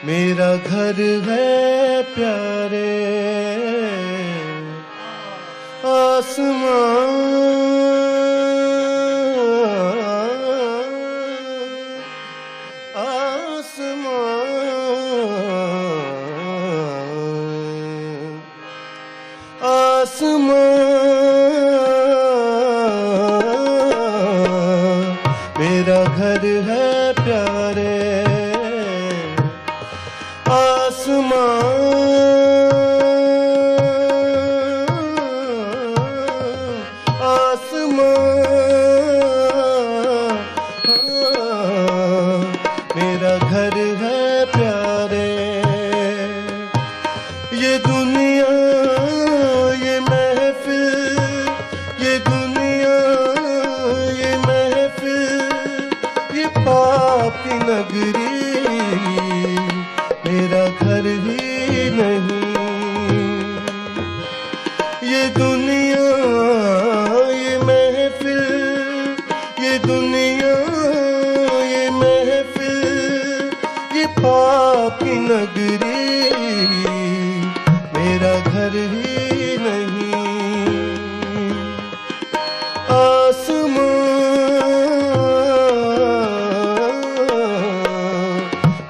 मेरा घर है प्यारे आसमान, आसमान, आसमान। मेरा घर है प्यारे आसमान, आसमान। मेरा घर है प्यारे। ये दुनिया ये महफिल, ये दुनिया ये महफिल, ये पाप की नगरी मेरा घर ही नहीं। ये दुनिया ये महफिल, ये दुनिया ये महफिल, ये पाप की नगरी मेरा घर ही नहीं। आसमान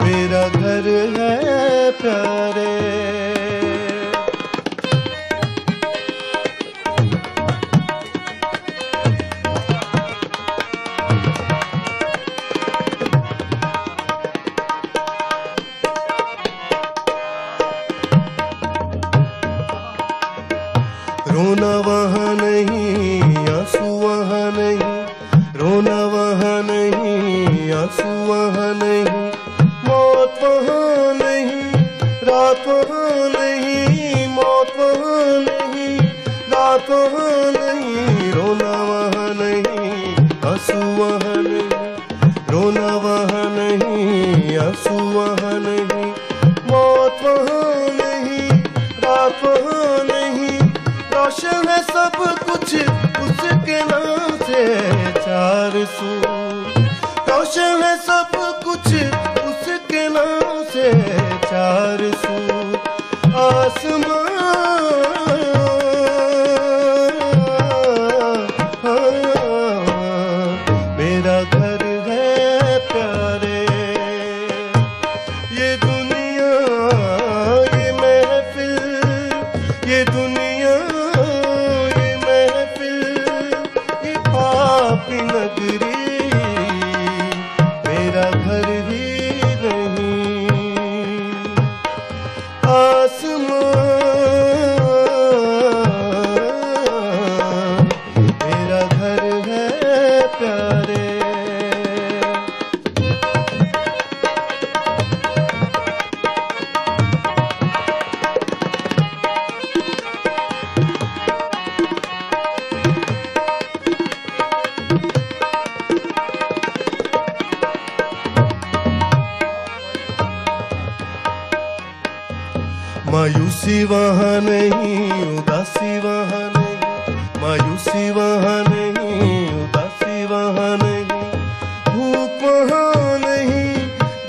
मेरा घर है प्यारे। रोना वहाँ नहीं, आंसू वहाँ नहीं, रोना वहाँ नहीं, आंसू वहाँ नहीं, मौत वहाँ नहीं, रात वहाँ नहीं, मौत वहाँ नहीं, रात वहाँ नहीं। रोना वहाँ नहीं, आंसू वहाँ नहीं, रोना वहाँ नहीं, आंसू वहाँ नहीं, मौत वहाँ नहीं, रात वहाँ नहीं। रोशन है सब कुछ उसके नाम से चार सू, रोशन है सब कुछ उसके नाम से चार सू। आसमान मेरा घर है प्यारे। ये दुनिया ये महफिल, ये दुनिया ये महफिल, ये पाप की नगरी मेरा घर ही नहीं। आसमान मेरा घर है प्यारे। मायूसी वहाँ नहीं, उदासी वहाँ नहीं, मायूसी वहाँ नहीं, उदासी वहाँ नहीं, भूख वहाँ नहीं,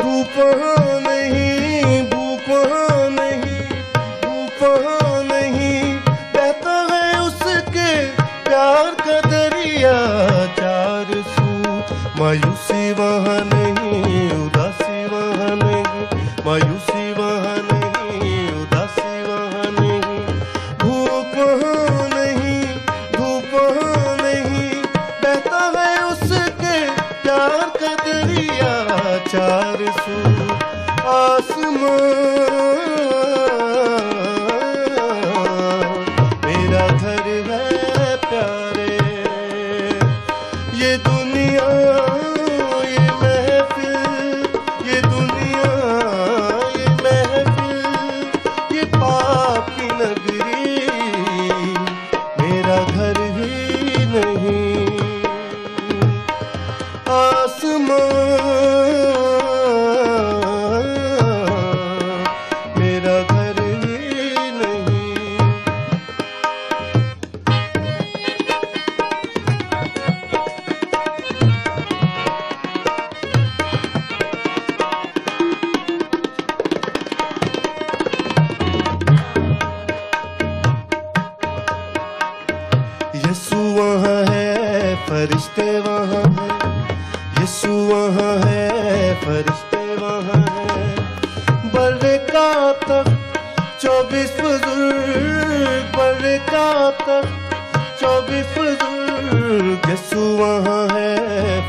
धूप वहाँ नहीं, भूख वहाँ नहीं, धूप वहाँ नहीं। बहता है उसके प्यार का दरिया चार सू। मायूसी वहाँ नहीं, उदासी वहाँ नहीं, मायूसी वहाँ नहीं, उदासी वहाँ नहीं, भूख वहाँ नहीं, धूप वहाँ नहीं। बहता है उसके प्यार का दरिया चार सू। आसमान मेरा घर है प्यारे। ये दुनिया ये महफिल, ये दुनिया ये महफिल, ये पाप की नगरी मेरा घर ही नहीं। आसमान वहाँ है, फरिश्ते वहाँ है। बर्रे का तक 24 बुजुर्ग, बर्रे का तक 24 बुजुर्ग, यसू वहाँ है,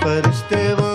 फरिश्ते वहाँ